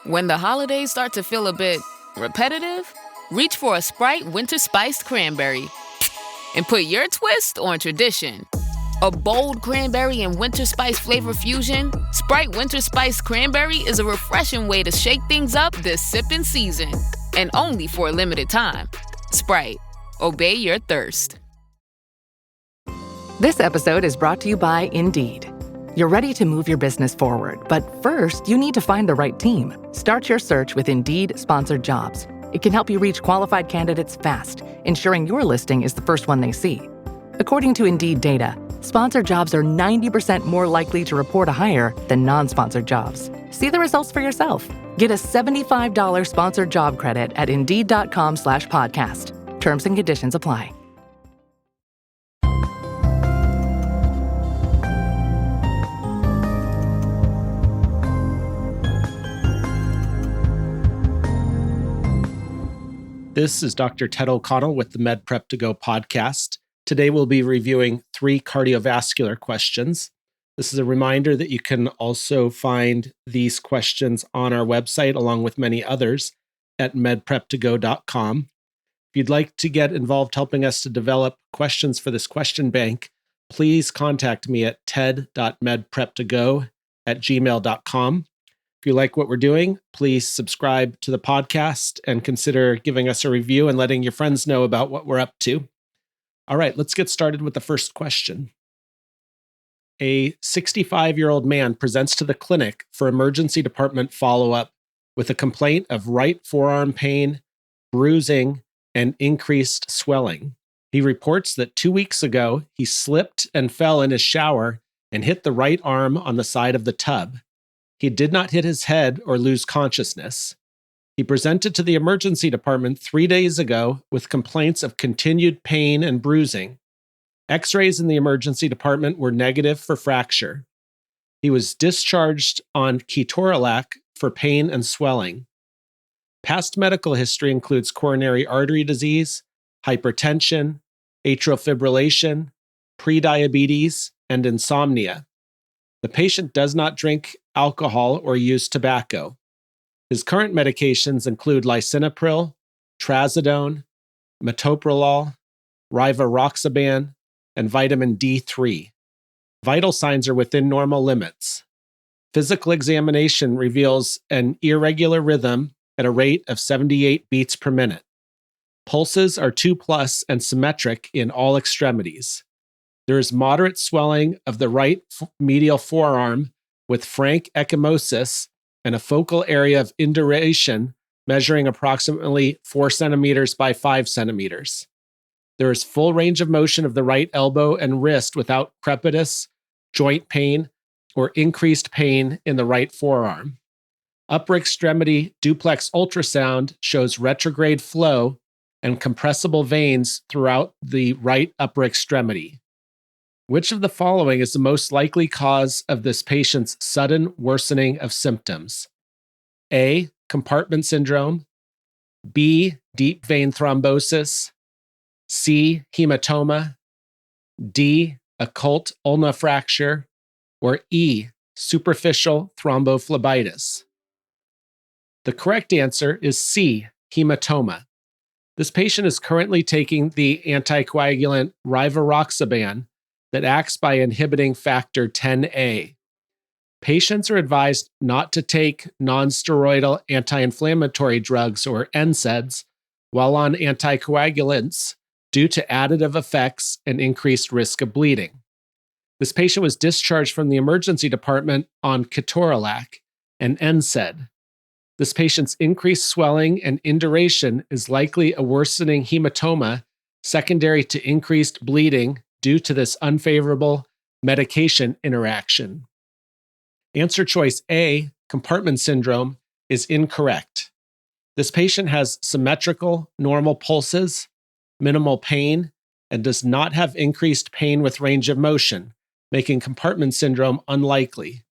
When the holidays start to feel a bit repetitive, reach for a Sprite Winter Spiced Cranberry and put your twist on tradition. A bold cranberry and winter spice flavor fusion, Sprite Winter Spiced Cranberry is a refreshing way to shake things up this sipping season. And only for a limited time. Sprite. Obey your thirst. This episode is brought to you by Indeed. You're ready to move your business forward, but first, you need to find the right team. Start your search with Indeed-sponsored jobs. It can help you reach qualified candidates fast, ensuring your listing is the first one they see. According to Indeed data, sponsored jobs are 90% more likely to report a hire than non-sponsored jobs. See the results for yourself. Get a $75 sponsored job credit at Indeed.com/podcast. Terms and conditions apply. This is Dr. Ted O'Connell with the Med Prep to Go podcast. Today we'll be reviewing 3 cardiovascular questions. This is a reminder that you can also find these questions on our website along with many others at medprep2go.com. If you'd like to get involved helping us to develop questions for this question bank, please contact me at ted.medprep2go@gmail.com. If you like what we're doing, please subscribe to the podcast and consider giving us a review and letting your friends know about what we're up to. All right, let's get started with the first question. A 65-year-old man presents to the clinic for emergency department follow-up with a complaint of right forearm pain, bruising, and increased swelling. He reports that 2 weeks ago, he slipped and fell in his shower and hit the right arm on the side of the tub. He did not hit his head or lose consciousness. He presented to the emergency department 3 days ago with complaints of continued pain and bruising. X-rays in the emergency department were negative for fracture. He was discharged on ketorolac for pain and swelling. Past medical history includes coronary artery disease, hypertension, atrial fibrillation, prediabetes, and insomnia. The patient does not drink alcohol or use tobacco. His current medications include lisinopril, trazodone, metoprolol, rivaroxaban, and vitamin D3. Vital signs are within normal limits. Physical examination reveals an irregular rhythm at a rate of 78 beats per minute. Pulses are 2+ and symmetric in all extremities. There is moderate swelling of the right medial forearm with frank ecchymosis and a focal area of induration measuring approximately 4 centimeters by 5 centimeters. There is full range of motion of the right elbow and wrist without crepitus, joint pain, or increased pain in the right forearm. Upper extremity duplex ultrasound shows retrograde flow and compressible veins throughout the right upper extremity. Which of the following is the most likely cause of this patient's sudden worsening of symptoms? A. Compartment syndrome. B. Deep vein thrombosis. C. Hematoma. D. Occult ulna fracture. Or E. Superficial thrombophlebitis. The correct answer is C. Hematoma. This patient is currently taking the anticoagulant rivaroxaban that acts by inhibiting factor 10A. Patients are advised not to take nonsteroidal anti-inflammatory drugs or NSAIDs while on anticoagulants due to additive effects and increased risk of bleeding. This patient was discharged from the emergency department on ketorolac, an NSAID. This patient's increased swelling and induration is likely a worsening hematoma secondary to increased bleeding due to this unfavorable medication interaction. Answer choice A, compartment syndrome, is incorrect. This patient has symmetrical, normal pulses, minimal pain, and does not have increased pain with range of motion, making compartment syndrome unlikely.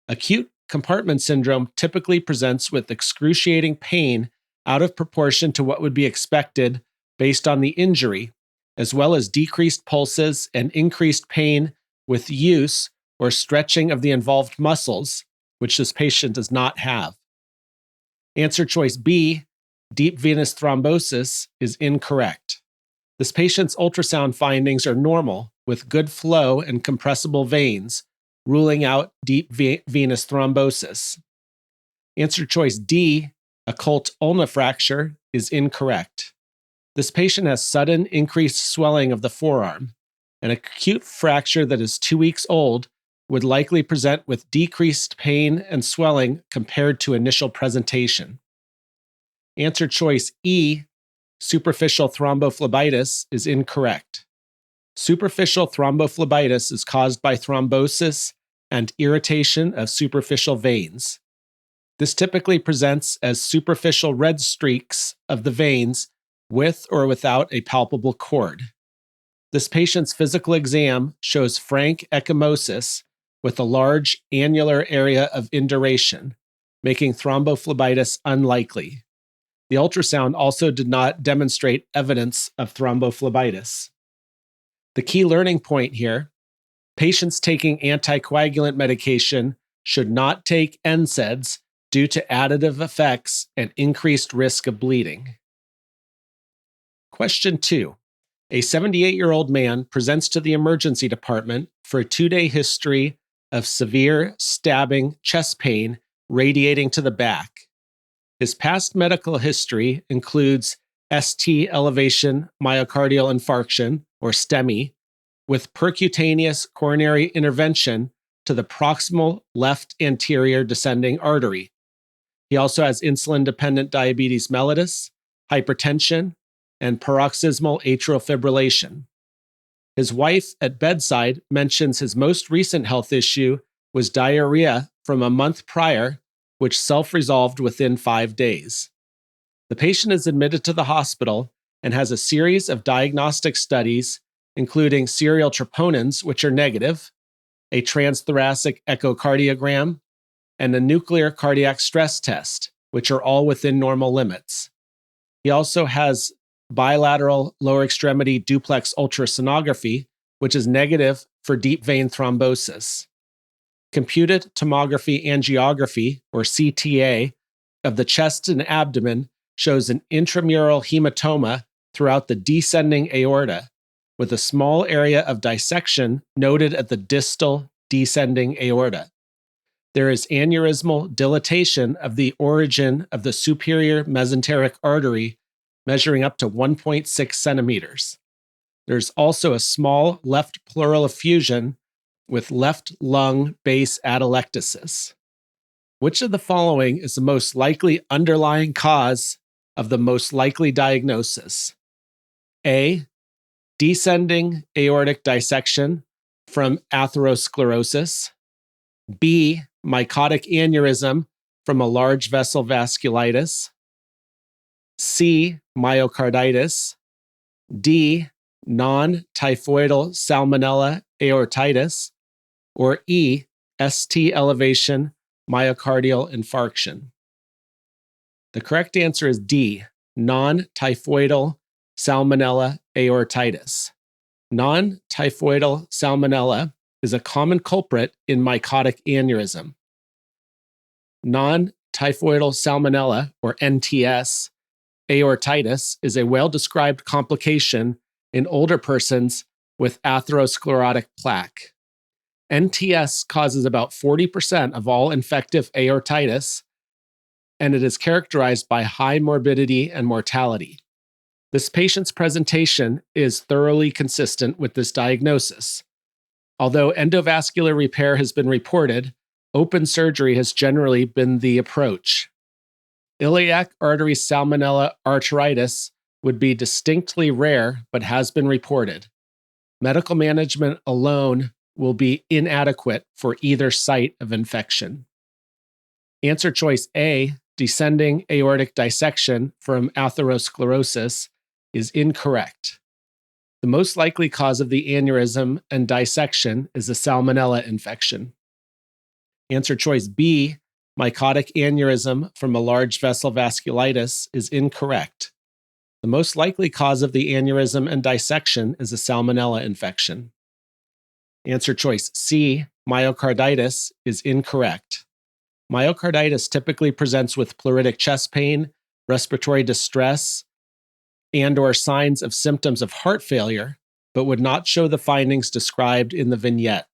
Acute compartment syndrome typically presents with excruciating pain out of proportion to what would be expected based on the injury, as well as decreased pulses and increased pain with use or stretching of the involved muscles, which this patient does not have. Answer choice B, deep venous thrombosis, is incorrect. This patient's ultrasound findings are normal with good flow and compressible veins, ruling out deep venous thrombosis. Answer choice D, occult ulna fracture, is incorrect. This patient has sudden increased swelling of the forearm. An acute fracture that is 2 weeks old would likely present with decreased pain and swelling compared to initial presentation. Answer choice E, superficial thrombophlebitis, is incorrect. Superficial thrombophlebitis is caused by thrombosis and irritation of superficial veins. This typically presents as superficial red streaks of the veins with or without a palpable cord. This patient's physical exam shows frank ecchymosis with a large annular area of induration, making thrombophlebitis unlikely. The ultrasound also did not demonstrate evidence of thrombophlebitis. The key learning point here: patients taking anticoagulant medication should not take NSAIDs due to additive effects and increased risk of bleeding. Question 2. A 78-year-old man presents to the emergency department for a 2-day history of severe stabbing chest pain radiating to the back. His past medical history includes ST elevation myocardial infarction, or STEMI, with percutaneous coronary intervention to the proximal left anterior descending artery. He also has insulin-dependent diabetes mellitus, hypertension, and paroxysmal atrial fibrillation. His wife at bedside mentions his most recent health issue was diarrhea from a month prior, which self-resolved within 5 days. The patient is admitted to the hospital and has a series of diagnostic studies, including serial troponins, which are negative, a transthoracic echocardiogram, and a nuclear cardiac stress test, which are all within normal limits. He also has bilateral lower extremity duplex ultrasonography, which is negative for deep vein thrombosis. Computed tomography angiography, or CTA, of the chest and abdomen shows an intramural hematoma throughout the descending aorta, with a small area of dissection noted at the distal descending aorta. There is aneurysmal dilatation of the origin of the superior mesenteric artery, measuring up to 1.6 centimeters. There's also a small left pleural effusion with left lung base atelectasis. Which of the following is the most likely underlying cause of the most likely diagnosis? A, descending aortic dissection from atherosclerosis. B, mycotic aneurysm from a large vessel vasculitis. C, myocarditis. D, non-typhoidal salmonella aortitis. Or E, ST elevation myocardial infarction. The correct answer is D, non-typhoidal salmonella aortitis. Non-typhoidal salmonella is a common culprit in mycotic aneurysm. Non-typhoidal salmonella, or NTS, aortitis is a well-described complication in older persons with atherosclerotic plaque. NTS causes about 40% of all infective aortitis, and it is characterized by high morbidity and mortality. This patient's presentation is thoroughly consistent with this diagnosis. Although endovascular repair has been reported, open surgery has generally been the approach. Iliac artery salmonella arteritis would be distinctly rare, but has been reported. Medical management alone will be inadequate for either site of infection. Answer choice A, descending aortic dissection from atherosclerosis, is incorrect. The most likely cause of the aneurysm and dissection is a salmonella infection. Answer choice B, mycotic aneurysm from a large vessel vasculitis, is incorrect. The most likely cause of the aneurysm and dissection is a salmonella infection. Answer choice C, myocarditis, is incorrect. Myocarditis typically presents with pleuritic chest pain, respiratory distress, and/or signs of symptoms of heart failure, but would not show the findings described in the vignette.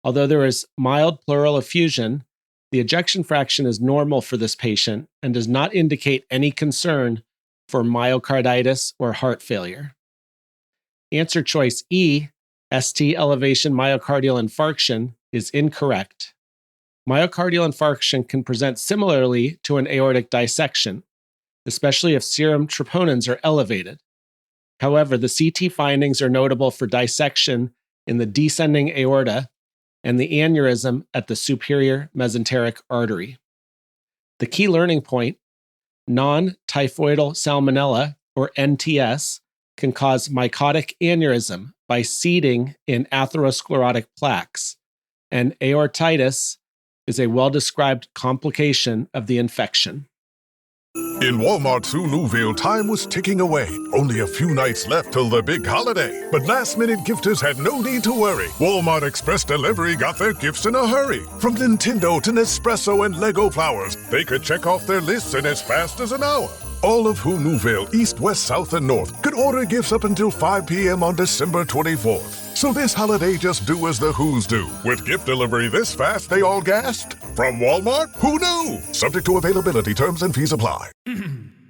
Although there is mild pleural effusion, the ejection fraction is normal for this patient and does not indicate any concern for myocarditis or heart failure. Answer choice E, ST elevation myocardial infarction, is incorrect. Myocardial infarction can present similarly to an aortic dissection, especially if serum troponins are elevated. However, the CT findings are notable for dissection in the descending aorta and the aneurysm at the superior mesenteric artery. The key learning point: non-typhoidal salmonella, or NTS, can cause mycotic aneurysm by seeding in atherosclerotic plaques, and aortitis is a well-described complication of the infection. In Walmart's Newville, time was ticking away. Only a few nights left till the big holiday. But last-minute gifters had no need to worry. Walmart Express Delivery got their gifts in a hurry. From Nintendo to Nespresso and Lego flowers, they could check off their lists in as fast as an hour. All of Newville, East, West, South, and North, could order gifts up until 5 p.m. on December 24th. So this holiday, just do as the Who's do. With gift delivery this fast, they all gasped. From Walmart? Who knew? Subject to availability, terms and fees apply.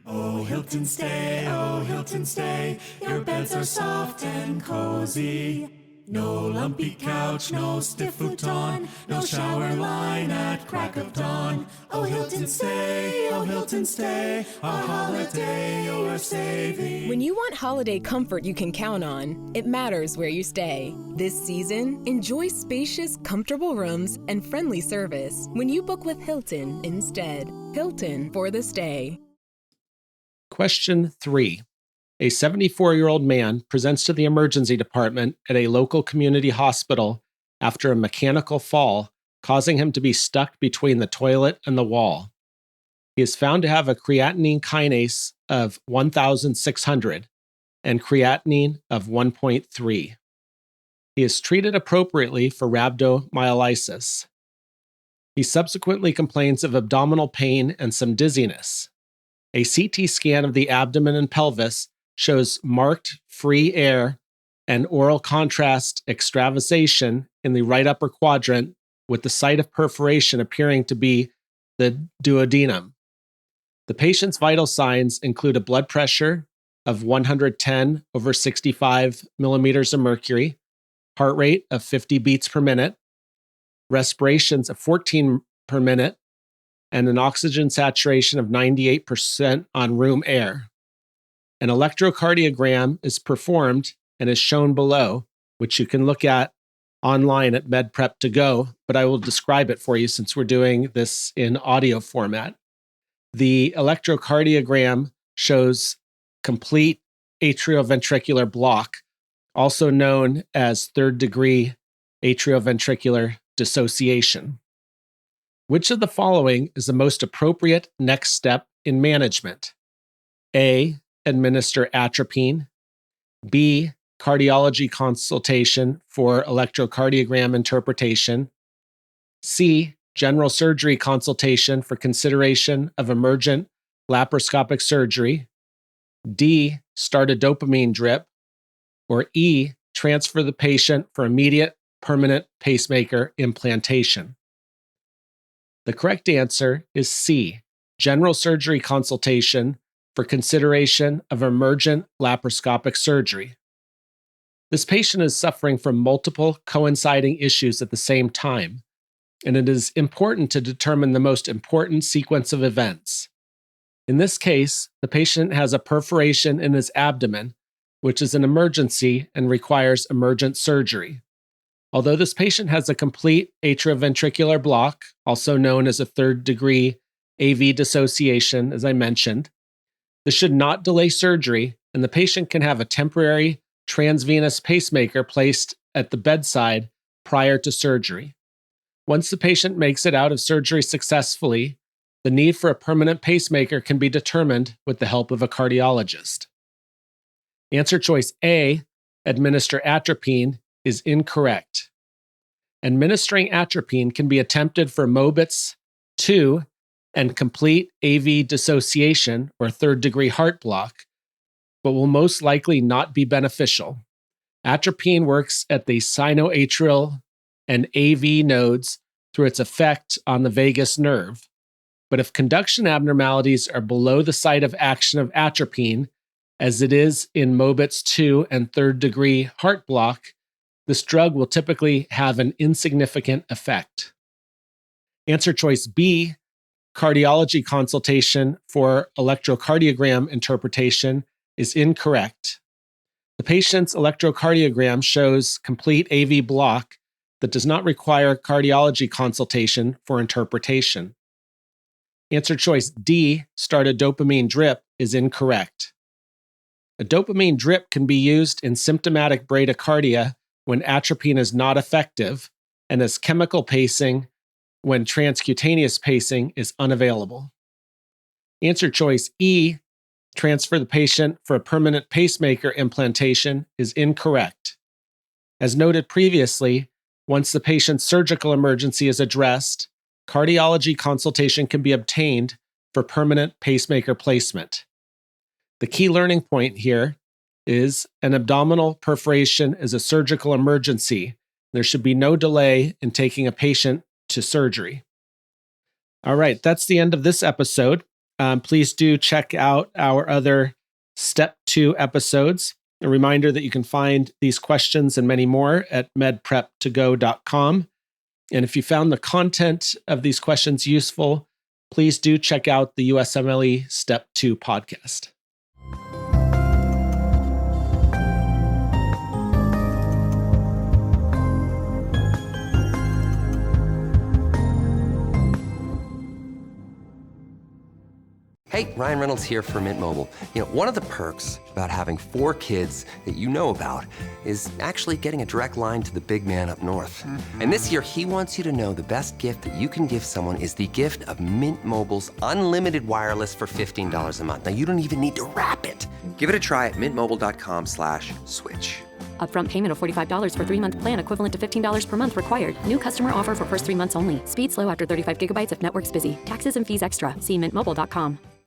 Oh, Hilton stay, oh, Hilton stay. Your beds are soft and cozy. No lumpy couch, no stiff futon, no shower line at crack of dawn. Oh, Hilton stay, a holiday you're saving. When you want holiday comfort you can count on, it matters where you stay. This season, enjoy spacious, comfortable rooms and friendly service when you book with Hilton instead. Hilton for the stay. Question 3. A 74-year-old man presents to the emergency department at a local community hospital after a mechanical fall, causing him to be stuck between the toilet and the wall. He is found to have a creatinine kinase of 1,600 and creatinine of 1.3. He is treated appropriately for rhabdomyolysis. He subsequently complains of abdominal pain and some dizziness. A CT scan of the abdomen and pelvis shows marked free air and oral contrast extravasation in the right upper quadrant, with the site of perforation appearing to be the duodenum. The patient's vital signs include a blood pressure of 110 over 65 millimeters of mercury, heart rate of 50 beats per minute, respirations of 14 per minute, and an oxygen saturation of 98% on room air. An electrocardiogram is performed and is shown below, which you can look at online at MedPrep2Go, but I will describe it for you since we're doing this in audio format. The electrocardiogram shows complete atrioventricular block, also known as third-degree atrioventricular dissociation. Which of the following is the most appropriate next step in management? A, administer atropine. B, cardiology consultation for electrocardiogram interpretation. C, general surgery consultation for consideration of emergent laparoscopic surgery. D, start a dopamine drip. Or E, transfer the patient for immediate permanent pacemaker implantation. The correct answer is C, general surgery consultation for consideration of emergent laparoscopic surgery. This patient is suffering from multiple coinciding issues at the same time, and it is important to determine the most important sequence of events. In this case, the patient has a perforation in his abdomen, which is an emergency and requires emergent surgery. Although this patient has a complete atrioventricular block, also known as a third-degree AV dissociation, as I mentioned, this should not delay surgery, and the patient can have a temporary transvenous pacemaker placed at the bedside prior to surgery. Once the patient makes it out of surgery successfully, the need for a permanent pacemaker can be determined with the help of a cardiologist. Answer choice A, administer atropine, is incorrect. Administering atropine can be attempted for Mobitz 2, and complete AV dissociation or third-degree heart block, but will most likely not be beneficial. Atropine works at the sinoatrial and AV nodes through its effect on the vagus nerve. But if conduction abnormalities are below the site of action of atropine, as it is in Mobitz 2 and third-degree heart block, this drug will typically have an insignificant effect. Answer choice B, cardiology consultation for electrocardiogram interpretation, is incorrect. The patient's electrocardiogram shows complete AV block that does not require cardiology consultation for interpretation. Answer choice D, start a dopamine drip, is incorrect. A dopamine drip can be used in symptomatic bradycardia when atropine is not effective and as chemical pacing when transcutaneous pacing is unavailable. Answer choice E, transfer the patient for a permanent pacemaker implantation, is incorrect. As noted previously, once the patient's surgical emergency is addressed, cardiology consultation can be obtained for permanent pacemaker placement. The key learning point here is an abdominal perforation is a surgical emergency. There should be no delay in taking a patient to surgery. All right, that's the end of this episode. Please do check out our other Step 2 episodes. A reminder that you can find these questions and many more at medprep2go.com. And if you found the content of these questions useful, please do check out the USMLE Step 2 podcast. Hey, Ryan Reynolds here for Mint Mobile. One of the perks about having 4 kids that you know about is actually getting a direct line to the big man up north. Mm-hmm. And this year, he wants you to know the best gift that you can give someone is the gift of Mint Mobile's unlimited wireless for $15 a month. Now, you don't even need to wrap it. Give it a try at mintmobile.com/switch. Upfront payment of $45 for 3-month plan equivalent to $15 per month required. New customer offer for first 3 months only. Speed slow after 35 gigabytes if network's busy. Taxes and fees extra. See mintmobile.com.